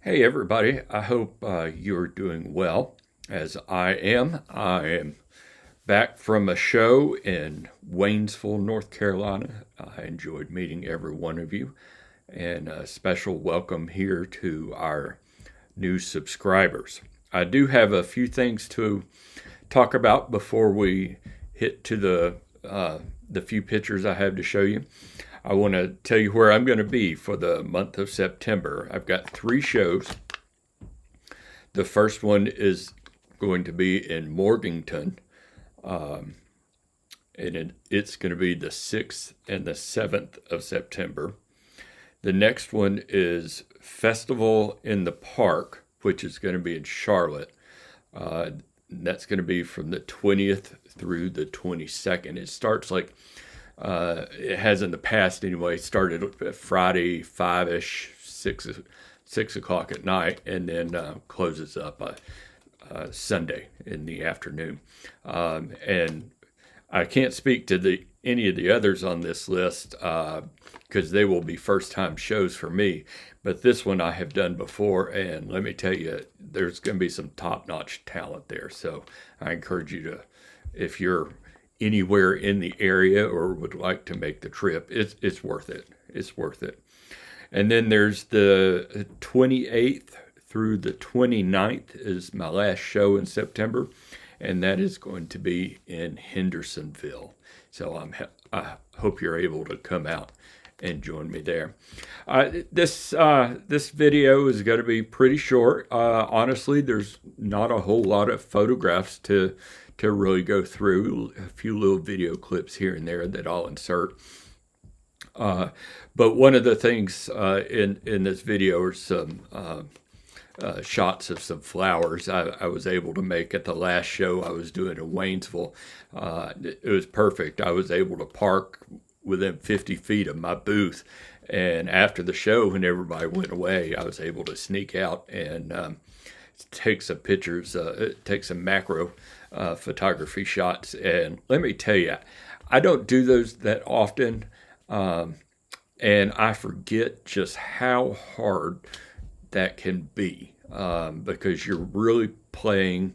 Hey, everybody. I hope you're doing well as I am. I am back from a show in Waynesville, North Carolina. I enjoyed meeting every one of you, and a special welcome here to our new subscribers. I do have a few things to talk about before we hit to the few pictures I have to show you. I want to tell you where I'm going to be for the month of September. I've got three shows. The first one is going to be in Morganton, and it's going to be the 6th and the 7th of September. The next one is Festival in the Park, which is going to be in Charlotte. That's going to be from the 20th through the 22nd. It starts like it has in the past anyway. Started Friday 5ish, 6 o'clock at night, and then closes up Sunday in the afternoon. And I can't speak to any of the others on this list because they will be first time shows for me. But this one I have done before, and let me tell you, there's going to be some top notch talent there. So I encourage you to, if you're anywhere in the area or would like to make the trip, it's worth it. It's worth it. And then there's the 28th through the 29th is my last show in September, and that is going to be in Hendersonville. So I hope you're able to come out and join me there. This video is going to be pretty short. Honestly, there's not a whole lot of photographs to really go through. A few little video clips here and there that I'll insert. But one of the things in this video are some shots of some flowers I was able to make at the last show I was doing in Waynesville. It was perfect. I was able to park within 50 feet of my booth. And after the show, when everybody went away, I was able to sneak out and take some pictures, take some macro photography shots. And let me tell you, I don't do those that often. And I forget just how hard that can be because you're really playing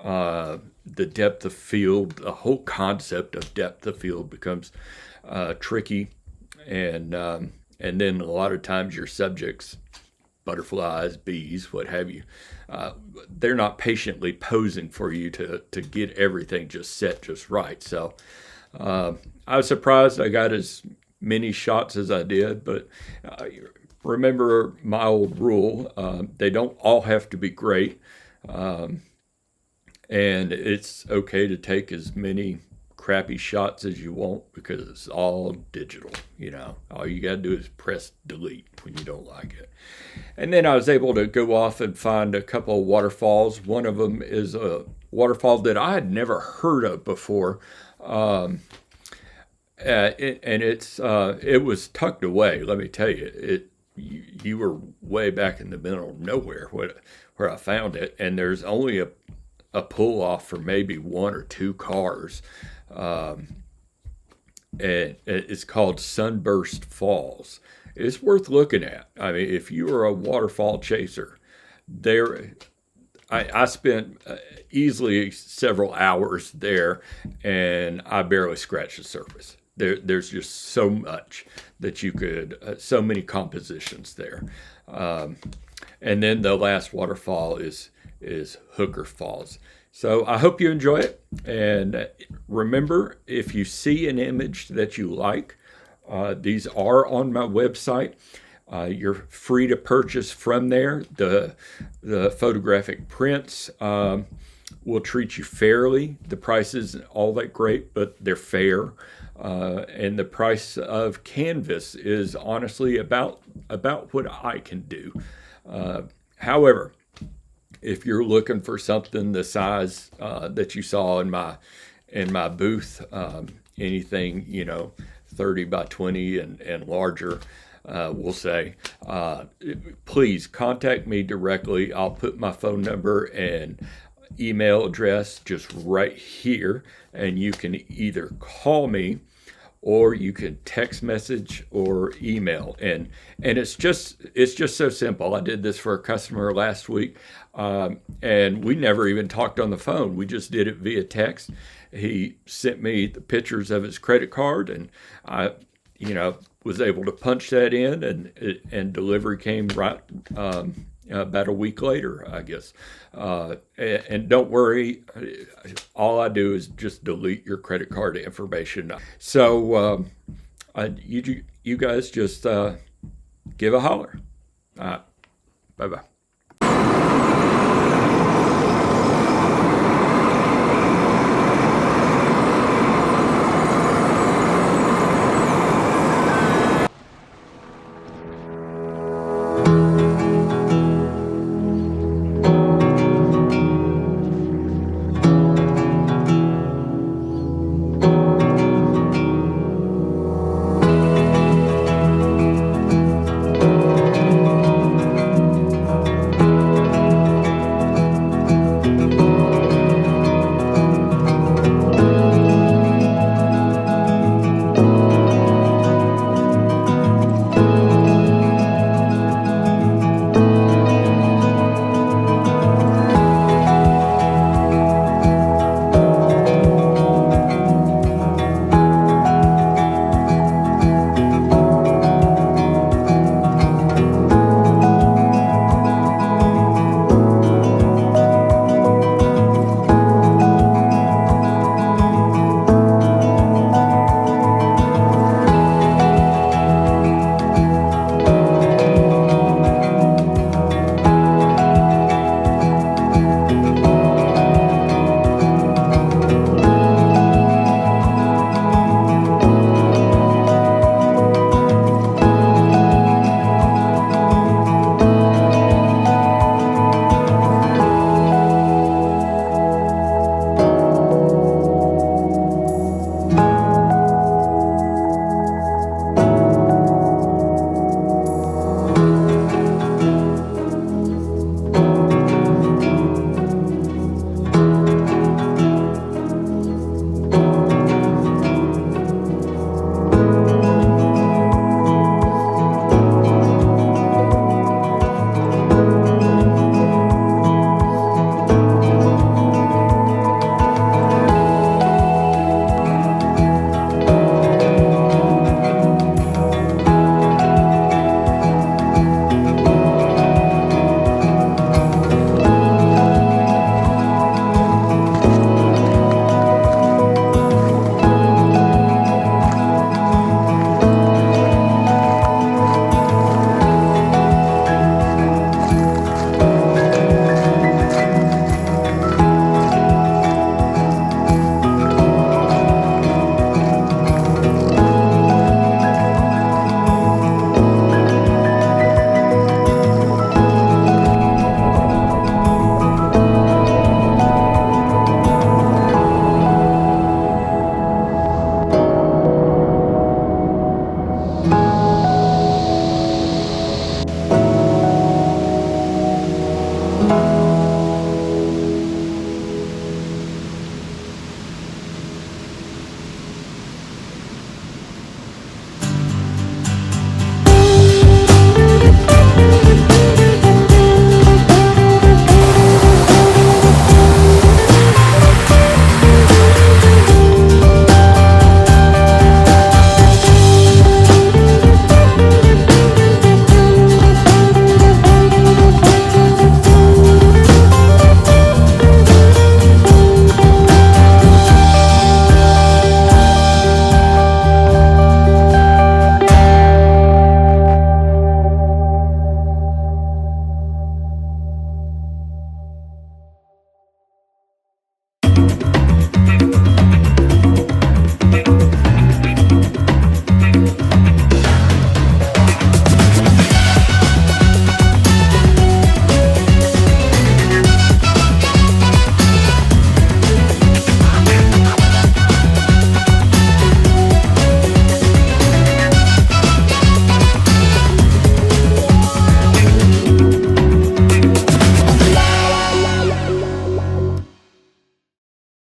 the depth of field. The whole concept of depth of field becomes tricky, and then a lot of times your subjects, butterflies, bees, what have you, they're not patiently posing for you to get everything just set just right. So I was surprised I got as many shots as I did, but remember my old rule, they don't all have to be great, and it's okay to take as many crappy shots as you want because it's all digital. All you got to do is press delete when you don't like it. And then I was able to go off and find a couple of waterfalls. One of them is a waterfall that I had never heard of before. It was tucked away. Let me tell you, you were way back in the middle of nowhere where I found it, and there's only a pull off for maybe one or two cars, and it's called Sunburst Falls. It's worth looking at. I mean, if you are a waterfall chaser, I spent easily several hours there, and I barely scratched the surface. There's just so much that you could, so many compositions there. And then the last waterfall is Hooker Falls. So I hope you enjoy it. And remember, if you see an image that you like, these are on my website. You're free to purchase from there. The photographic prints will treat you fairly. The price isn't all that great, but they're fair. And the price of canvas is honestly about what I can do. However, if you're looking for something the size that you saw in my booth, anything 30 by 20 and larger, we'll say, please contact me directly. I'll put my phone number and email address just right here, and you can either call me or you can text message or email, and it's just so simple. I did this for a customer last week, and we never even talked on the phone. We just did it via text. He sent me the pictures of his credit card, and I, was able to punch that in, and delivery came right about a week later, I guess. And don't worry, all I do is just delete your credit card information. So you guys just give a holler. Bye bye.